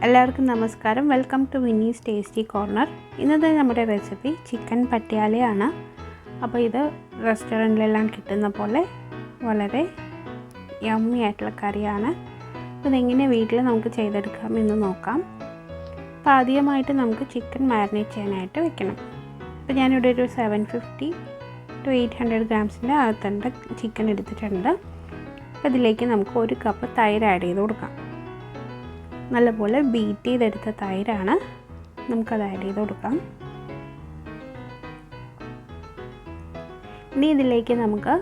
എല്ലാവർക്കും നമസ്കാരം. Welcome to Vini's tasty corner. ഇന്നത്തെ നമ്മുടെ റെസിപ്പി ചിക്കൻ പട്ടിയാലയാണ്. അപ്പോൾ ഇത് റെസ്റ്റോറൻറ്റിലെല്ലാം കിട്ടുന്ന പോലെ വളരെ യമ്മി ആയിട്ടുള്ള കറിയാണ്. ഇതെങ്ങനെ വീട്ടിൽ നമുക്ക് ചെയ്തെടുക്കാം എന്ന് നോക്കാം. അപ്പോൾ ആദ്യമായിട്ട് നമുക്ക് ചിക്കൻ മാരിനേറ്റ് ചെയ്യാനായിട്ട് വെക്കണം. അപ്പോൾ ഞാനിവിടെ ഒരു 750 to 800 ഗ്രാംസിൻ്റെ അകത്തുണ്ട് ചിക്കൻ എടുത്തിട്ടുണ്ട്. അപ്പോൾ ഇതിലേക്ക് നമുക്ക് 1 കപ്പ് തൈര് ആഡ് ചെയ്ത് കൊടുക്കാം. നല്ലപോലെ ബീറ്റ് ചെയ്തെടുത്ത തൈരാണ്, നമുക്കത് ആഡ് ചെയ്ത് കൊടുക്കാം. ഇനി ഇതിലേക്ക് നമുക്ക്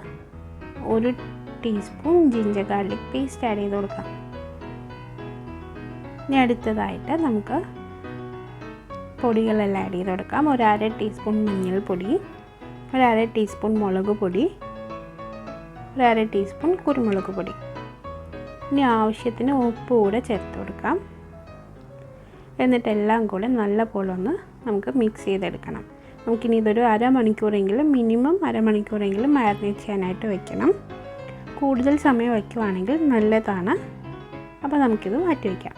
1 teaspoon ginger garlic paste add ചെയ്ത് കൊടുക്കാം. ഇനി അടുത്തതായിട്ട് നമുക്ക് പൊടികളെല്ലാം ആഡ് ചെയ്ത് കൊടുക്കാം. 1/2 ടീസ്പൂൺ മഞ്ഞൾപ്പൊടി, 1/2 ടീസ്പൂൺ മുളക് പൊടി, 1/2 ടീസ്പൂൺ കുരുമുളക് പൊടി. ഇനി ആവശ്യത്തിന് ഉപ്പ് കൂടെ ചേർത്ത് കൊടുക്കാം. എന്നിട്ടെല്ലാം കൂടെ നല്ലപോലെ ഒന്ന് നമുക്ക് മിക്സ് ചെയ്തെടുക്കണം. നമുക്കിനി ഇതൊരു മിനിമം അരമണിക്കൂറെങ്കിലും മാരിനേറ്റ് ചെയ്യാനായിട്ട് വെക്കണം. കൂടുതൽ സമയം വയ്ക്കുവാണെങ്കിൽ നല്ലതാണ്. അപ്പോൾ നമുക്കിത് മാറ്റി വയ്ക്കാം.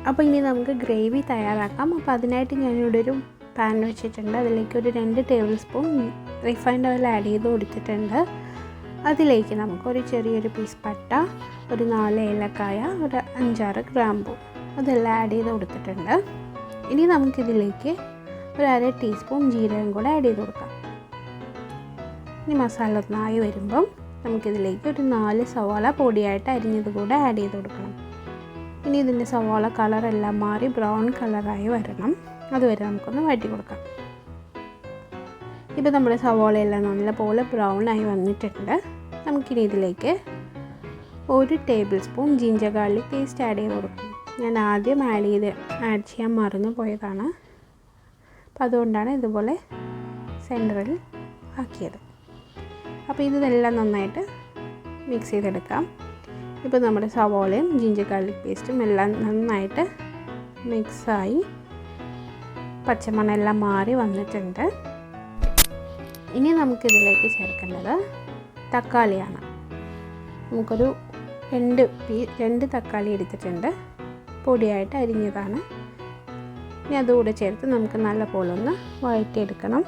അപ്പോൾ ഇനി നമുക്ക് ഗ്രേവി തയ്യാറാക്കാം. അപ്പോൾ അതിനായിട്ട് ഞാനിവിടെ ഒരു പാൻ വെച്ചിട്ടുണ്ട്. അതിലേക്ക് ഒരു 2 table spoon refined oil add ചെയ്ത് കൊടുത്തിട്ടുണ്ട്. അതിലേക്ക് നമുക്കൊരു ചെറിയൊരു പീസ് പട്ട, ഒരു 4 ഏലക്കായ, ഒരു 5-6 ഗ്രാമ്പൂ അതെല്ലാം ആഡ് ചെയ്ത് കൊടുത്തിട്ടുണ്ട്. ഇനി നമുക്കിതിലേക്ക് ഒരു 1/2 ടീസ്പൂൺ ജീരകം കൂടെ ആഡ് ചെയ്ത് കൊടുക്കാം. ഇനി മസാല ഒന്നായി വരുമ്പം നമുക്കിതിലേക്ക് ഒരു 4 സവാള പൊടിയായിട്ട് അരിഞ്ഞത് കൂടെ ആഡ് ചെയ്ത് കൊടുക്കണം. ഇനി ഇതിൻ്റെ സവാള കളറെല്ലാം മാറി ബ്രൗൺ കളറായി വരണം. അതുവരെ നമുക്കൊന്ന് വഴറ്റി കൊടുക്കാം. ഇപ്പോൾ നമ്മുടെ സവാളയെല്ലാം നല്ലപോലെ ബ്രൗൺ ആയി വന്നിട്ടുണ്ട്. നമുക്കിനി ഇതിലേക്ക് 1 table spoon ginger garlic paste add ചെയ്ത് കൊടുക്കും. ഞാൻ ആദ്യം ആഡ് ചെയ്യാൻ മറന്നു പോയതാണ്. അപ്പോൾ അതുകൊണ്ടാണ് ഇതുപോലെ സെൻറ്ററിൽ ആക്കിയത്. അപ്പോൾ ഇതെല്ലാം നന്നായിട്ട് മിക്സ് ചെയ്തെടുക്കാം. ഇപ്പോൾ നമ്മുടെ സവാളയും ജിഞ്ചർ ഗാർലിക് പേസ്റ്റും എല്ലാം നന്നായിട്ട് മിക്സായി പച്ചമണമെല്ലാം മാറി വന്നിട്ടുണ്ട്. ഇനി നമുക്കിതിലേക്ക് ചേർക്കേണ്ടത് തക്കാളിയാണ്. നമുക്കൊരു 2 തക്കാളി എടുത്തിട്ടുണ്ട്, പൊടിയായിട്ട് അരിഞ്ഞതാണ്. ഇനി അതുകൂടെ ചേർത്ത് നമുക്ക് നല്ലപോലെ ഒന്ന് വഴറ്റിയെടുക്കണം.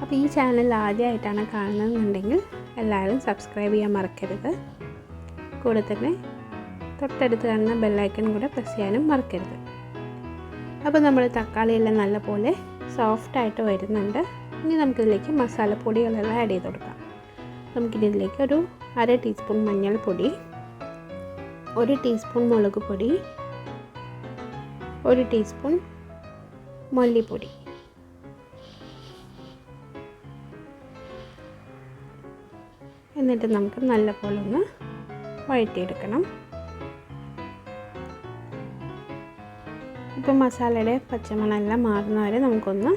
അപ്പോൾ ഈ ചാനൽ ആദ്യമായിട്ടാണ് കാണുന്നതെന്നുണ്ടെങ്കിൽ എല്ലാവരും സബ്സ്ക്രൈബ് ചെയ്യാൻ മറക്കരുത്. കൂടെ തന്നെ തൊട്ടടുത്ത് കാണുന്ന ബെല്ലൈക്കൺ കൂടെ പ്രസ് ചെയ്യാനും മറക്കരുത്. അപ്പോൾ നമ്മൾ തക്കാളിയെല്ലാം നല്ലപോലെ സോഫ്റ്റായിട്ട് വരുന്നുണ്ട്. ഇനി നമുക്കിതിലേക്ക് മസാലപ്പൊടികളെല്ലാം ആഡ് ചെയ്ത് കൊടുക്കാം. നമുക്കിതിലേക്ക് ഒരു 1/2 ടീസ്പൂൺ മഞ്ഞൾപ്പൊടി, 1 ടീസ്പൂൺ മുളക് പൊടി, 1 ടീസ്പൂൺ മല്ലിപ്പൊടി, എന്നിട്ട് നമുക്ക് നല്ലപോലെ ഒന്ന് വഴറ്റിയെടുക്കണം. ഇപ്പോൾ മസാലയുടെ പച്ചമണമെല്ലാം മാറുന്നവരെ നമുക്കൊന്ന്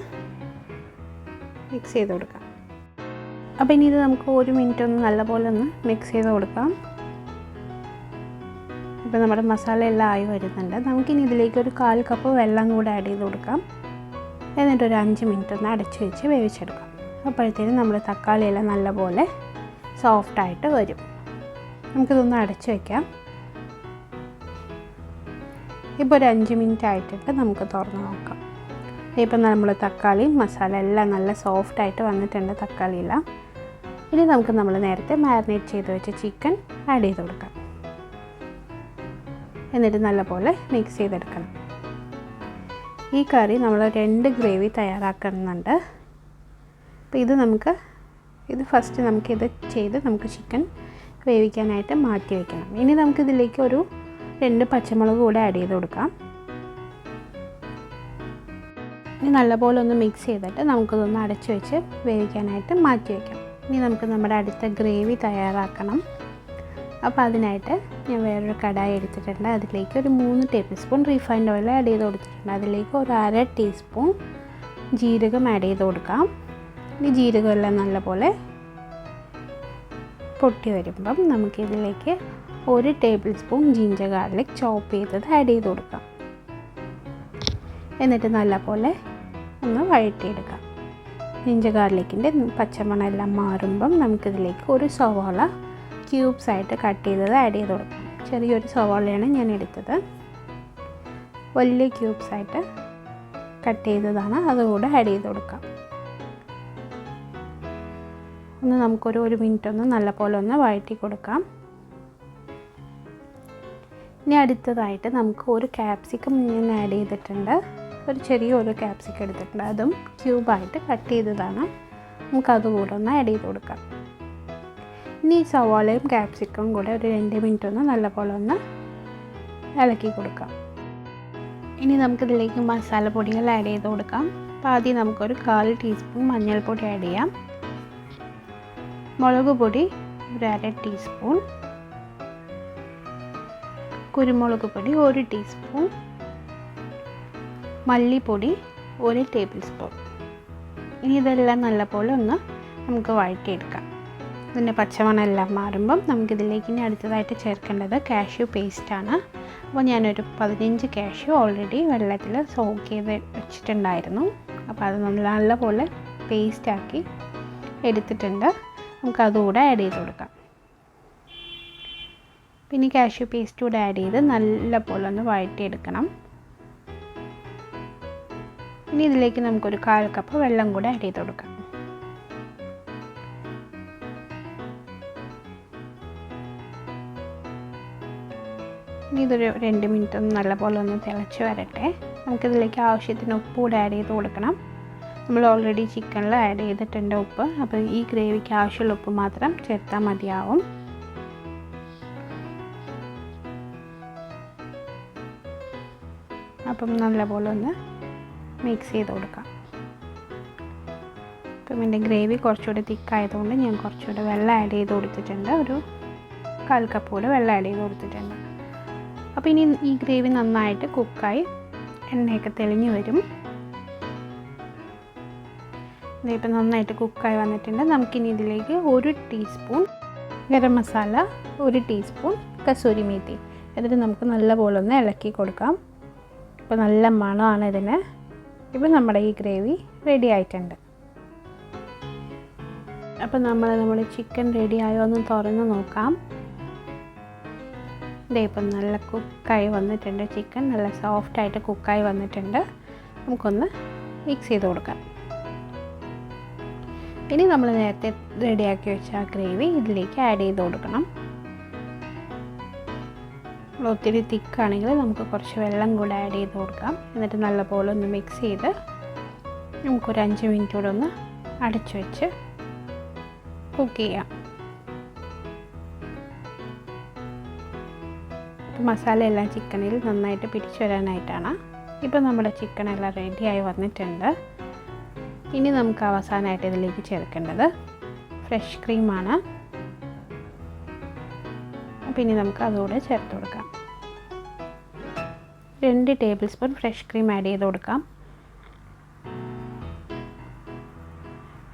മിക്സ് ചെയ്ത് കൊടുക്കാം. അപ്പോൾ ഇനി ഇത് നമുക്ക് 1 മിനിറ്റ് ഒന്ന് നല്ലപോലെ ഒന്ന് മിക്സ് ചെയ്ത് കൊടുക്കാം. ഇപ്പോൾ നമ്മുടെ മസാല എല്ലാം ആയി വരുന്നുണ്ട്. നമുക്കിനി ഇതിലേക്ക് ഒരു 1/4 കപ്പ് വെള്ളം കൂടെ ആഡ് ചെയ്ത് കൊടുക്കാം. എന്നിട്ടൊരു 5 മിനിറ്റ് ഒന്ന് അടച്ചു വെച്ച് വേവിച്ചെടുക്കാം. അപ്പോഴത്തേനും നമ്മുടെ തക്കാളിയെല്ലാം നല്ലപോലെ സോഫ്റ്റായിട്ട് വരും. നമുക്കിതൊന്ന് അടച്ചു വയ്ക്കാം. ഇപ്പോൾ ഒരു 5 മിനിറ്റ് ആയിട്ടിട്ട് നമുക്ക് തുറന്ന് നോക്കാം. ഇപ്പോൾ നമ്മൾ തക്കാളിയും മസാല എല്ലാം നല്ല സോഫ്റ്റായിട്ട് വന്നിട്ടുണ്ട്, തക്കാളിയെല്ലാം. ഇനി നമുക്ക് നമ്മൾ നേരത്തെ മാരിനേറ്റ് ചെയ്ത് വെച്ച ചിക്കൻ ആഡ് ചെയ്ത് കൊടുക്കാം. എന്നിട്ട് നല്ലപോലെ മിക്സ് ചെയ്തെടുക്കണം. ഈ കറി നമ്മൾ 2 ഗ്രേവി തയ്യാറാക്കുന്നുണ്ട്. അപ്പോൾ ഇത് ഫസ്റ്റ് നമുക്കിത് ചെയ്ത് നമുക്ക് ചിക്കൻ വേവിക്കാനായിട്ട് മാറ്റി വയ്ക്കണം. ഇനി നമുക്കിതിലേക്ക് ഒരു 2 പച്ചമുളക് കൂടെ ആഡ് ചെയ്ത് കൊടുക്കാം. ഇനി നല്ലപോലെ ഒന്ന് മിക്സ് ചെയ്തിട്ട് നമുക്കിതൊന്ന് അടച്ചു വെച്ച് വേവിക്കാനായിട്ട് മാറ്റി വയ്ക്കാം. ഇനി നമുക്ക് നമ്മുടെ അടുത്ത ഗ്രേവി തയ്യാറാക്കണം. അപ്പോൾ അതിനായിട്ട് ഞാൻ വേറൊരു കടായി എടുത്തിട്ടുണ്ട്. അതിലേക്ക് ഒരു 3 table spoon refined oil add ചെയ്ത് കൊടുത്തിട്ടുണ്ട്. അതിലേക്ക് ഒരു 1/2 ടീസ്പൂൺ ജീരകം ആഡ് ചെയ്ത് കൊടുക്കാം. ഈ ജീരകമെല്ലാം നല്ലപോലെ പൊട്ടി വരുമ്പം നമുക്കിതിലേക്ക് 1 ടേബിൾ സ്പൂൺ ജിഞ്ചർ ഗാർലിക് ചോപ്പ് ചെയ്തത് ആഡ് ചെയ്ത് കൊടുക്കാം. എന്നിട്ട് നല്ലപോലെ ഒന്ന് വഴറ്റിയെടുക്കാം. ജിഞ്ചർ ഗാർലിക്കിൻ്റെ പച്ചമണമെല്ലാം മാറുമ്പം നമുക്കിതിലേക്ക് 1 സവാള ക്യൂബ്സ് ആയിട്ട് കട്ട് ചെയ്തത് ആഡ് ചെയ്ത് കൊടുക്കാം. ചെറിയൊരു സവാളയാണ് ഞാൻ എടുത്തത്. വലിയ ക്യൂബ്സായിട്ട് കട്ട് ചെയ്തതാണ്, അതുകൂടെ ആഡ് ചെയ്ത് കൊടുക്കാം. നമുക്കൊരു 1 മിനിറ്റ് നല്ലപോലെ വഴറ്റി കൊടുക്കാം. ഇനി അടുത്തതായിട്ട് നമുക്ക് ഒരു ക്യാപ്സിക്കം ഞാൻ ആഡ് ചെയ്തിട്ടുണ്ട്. ഒരു ചെറിയൊരു ക്യാപ്സിക്കം എടുത്തിട്ടുണ്ട്, അതും ക്യൂബായിട്ട് കട്ട് ചെയ്തതാണ്. നമുക്കതുകൂടെ ആഡ് ചെയ്ത് കൊടുക്കാം. ഇനി ഈ സവാളയും ക്യാപ്സിക്കവും കൂടെ ഒരു 2 മിനിറ്റ് നല്ലപോലെ ഇളക്കി കൊടുക്കാം. ഇനി നമുക്കിതിലേക്ക് മസാലപ്പൊടികൾ ആഡ് ചെയ്ത് കൊടുക്കാം. അപ്പോൾ ആദ്യം നമുക്കൊരു 1/4 ടീസ്പൂൺ മഞ്ഞൾപ്പൊടി ആഡ് ചെയ്യാം. മുളക് പൊടി ഒരു 1/2 ടീസ്പൂൺ, കുരുമുളക് പൊടി 1 ടീസ്പൂൺ, മല്ലിപ്പൊടി 1 ടേബിൾ സ്പൂൺ. ഇനി ഇതെല്ലാം നല്ലപോലെ നമുക്ക് വഴറ്റിയെടുക്കാം. ഇതിൻ്റെ പച്ചമണം എല്ലാം മാറുമ്പം നമുക്കിതിലേക്ക് ഇനി അടുത്തതായിട്ട് ചേർക്കേണ്ടത് കാഷ്യൂ പേസ്റ്റാണ്. അപ്പോൾ ഞാനൊരു 15 കാഷ്യൂ ഓൾറെഡി വെള്ളത്തിൽ സോക്ക് ചെയ്ത് വെച്ചിട്ടുണ്ടായിരുന്നു. അപ്പോൾ അത് നല്ലപോലെ പേസ്റ്റാക്കി എടുത്തിട്ടുണ്ട്. നമുക്കതുകൂടെ ആഡ് ചെയ്ത് കൊടുക്കാം. പിന്നെ കാഷ്യൂ പേസ്റ്റ് കൂടെ ആഡ് ചെയ്ത് നല്ലപോലെ വഴറ്റിയെടുക്കണം. ഇനി ഇതിലേക്ക് നമുക്കൊരു 1/4 കപ്പ് വെള്ളം കൂടെ ആഡ് ചെയ്ത് കൊടുക്കാം. ഇനി ഇതൊരു 2 മിനിറ്റ് നല്ലപോലെ തിളച്ച് വരട്ടെ. നമുക്കിതിലേക്ക് ആവശ്യത്തിന് ഉപ്പ് കൂടെ ആഡ് ചെയ്ത് കൊടുക്കണം. നമ്മൾ ഓൾറെഡി ചിക്കനിൽ ആഡ് ചെയ്തിട്ടുണ്ട് ഉപ്പ്. അപ്പോൾ ഈ ഗ്രേവിക്ക് ആവശ്യമുള്ള ഉപ്പ് മാത്രം ചേർത്താൽ മതിയാവും. അപ്പം നല്ലപോലെ മിക്സ് ചെയ്ത് കൊടുക്കാം. അപ്പം എൻ്റെ ഗ്രേവി കുറച്ചുകൂടി തിക്കായതുകൊണ്ട് ഞാൻ കുറച്ചുകൂടെ വെള്ളം ആഡ് ചെയ്ത് കൊടുത്തിട്ടുണ്ട്. ഒരു 1/4 കപ്പ് കൂടെ വെള്ളം ആഡ് ചെയ്ത് കൊടുത്തിട്ടുണ്ട്. അപ്പോൾ ഇനി ഈ ഗ്രേവി നന്നായിട്ട് കുക്കായി എണ്ണയൊക്കെ തെളിഞ്ഞ് വരും. ഇതിപ്പോൾ നന്നായിട്ട് കുക്കായി വന്നിട്ടുണ്ട്. നമുക്കിനി ഇതിലേക്ക് 1 ടീസ്പൂൺ ഗരം മസാല, 1 ടീസ്പൂൺ കസൂരിമേത്തി എന്നിട്ട് നമുക്ക് നല്ലപോലെ ഇളക്കി കൊടുക്കാം. ഇപ്പോൾ നല്ല മണമാണ് ഇതിന്. ഇപ്പോൾ നമ്മുടെ ഈ ഗ്രേവി റെഡി ആയിട്ടുണ്ട്. അപ്പോൾ നമ്മൾ ചിക്കൻ റെഡി ആയോ എന്ന് തുറന്ന് നോക്കാം. ഇപ്പം നല്ല കുക്കായി വന്നിട്ടുണ്ട്. ചിക്കൻ നല്ല സോഫ്റ്റായിട്ട് കുക്കായി വന്നിട്ടുണ്ട്. നമുക്കൊന്ന് മിക്സ് ചെയ്ത് കൊടുക്കാം. ഇനി നമ്മൾ നേരത്തെ റെഡിയാക്കി വെച്ച ആ ഗ്രേവി ഇതിലേക്ക് ആഡ് ചെയ്ത് കൊടുക്കണം. ഒത്തിരി തിക്കാണെങ്കിൽ നമുക്ക് കുറച്ച് വെള്ളം കൂടെ ആഡ് ചെയ്ത് കൊടുക്കാം. എന്നിട്ട് നല്ലപോലെ മിക്സ് ചെയ്ത് നമുക്കൊരു 5 മിനിറ്റ് കൂടെ അടച്ചു വെച്ച് കുക്ക് ചെയ്യാം. മസാല എല്ലാം ചിക്കനിൽ നന്നായിട്ട് പിടിച്ചു വരാനായിട്ടാണ്. ഇപ്പോൾ നമ്മുടെ ചിക്കൻ എല്ലാം റെഡിയായി വന്നിട്ടുണ്ട്. ഇനി നമുക്ക് അവസാനമായിട്ട് ഇതിലേക്ക് ചേർക്കേണ്ടത് ഫ്രഷ് ക്രീമാണ്. പിന്നെ നമുക്ക് അതുകൂടെ ചേർത്ത് കൊടുക്കാം. 2 table spoon fresh cream add ചെയ്ത് കൊടുക്കാം.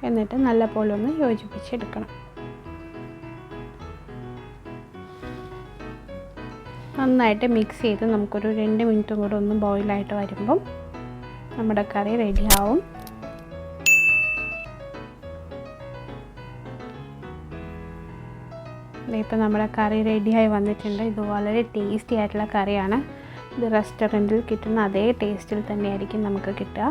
എന്നിട്ട് നല്ലപോലെ യോജിപ്പിച്ചെടുക്കണം. നന്നായിട്ട് മിക്സ് ചെയ്ത് നമുക്കൊരു 2 മിനിറ്റും കൂടെ ബോയിലായിട്ട് വരുമ്പം നമ്മുടെ കറി റെഡിയാവും. ഇപ്പോൾ നമ്മുടെ കറി റെഡിയായി വന്നിട്ടുണ്ട്. ഇത് വളരെ ടേസ്റ്റി ആയിട്ടുള്ള കറിയാണ്. ഇത് റെസ്റ്റോറൻറ്റിൽ കിട്ടുന്ന അതേ ടേസ്റ്റിൽ തന്നെയായിരിക്കും നമുക്ക് കിട്ടുക.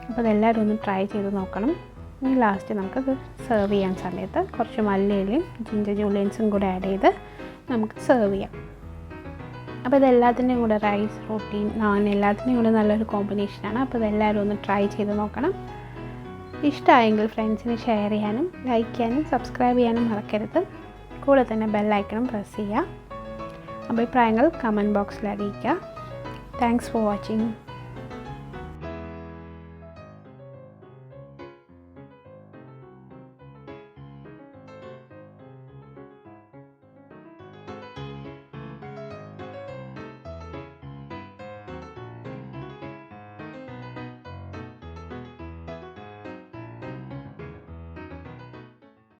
അപ്പോൾ അതെല്ലാവരും ട്രൈ ചെയ്ത് നോക്കണം. ഇനി ലാസ്റ്റ് നമുക്കത് സെർവ് ചെയ്യാൻ സമയത്ത് കുറച്ച് മല്ലിയിലയും ജിഞ്ചർ ജൂലിയൻസും കൂടെ ആഡ് ചെയ്ത് നമുക്ക് സെർവ് ചെയ്യാം. അപ്പോൾ ഇതെല്ലാത്തിൻ്റെയും കൂടെ റൈസ്, റൊട്ടി, നാൻ എല്ലാത്തിൻ്റെയും കൂടെ നല്ലൊരു കോമ്പിനേഷനാണ്. അപ്പോൾ ഇതെല്ലാവരും ട്രൈ ചെയ്ത് നോക്കണം. ഇഷ്ടമായെങ്കിൽ ഫ്രണ്ട്സിന് ഷെയർ ചെയ്യാനും ലൈക്ക് ചെയ്യാനും സബ്സ്ക്രൈബ് ചെയ്യാനും മറക്കരുത്. കൂടെ തന്നെ ബെല്ലൈക്കണും പ്രസ് ചെയ്യുക. അഭിപ്രായങ്ങൾ കമൻറ്റ് ബോക്സിൽ അറിയിക്കുക. Thanks for watching.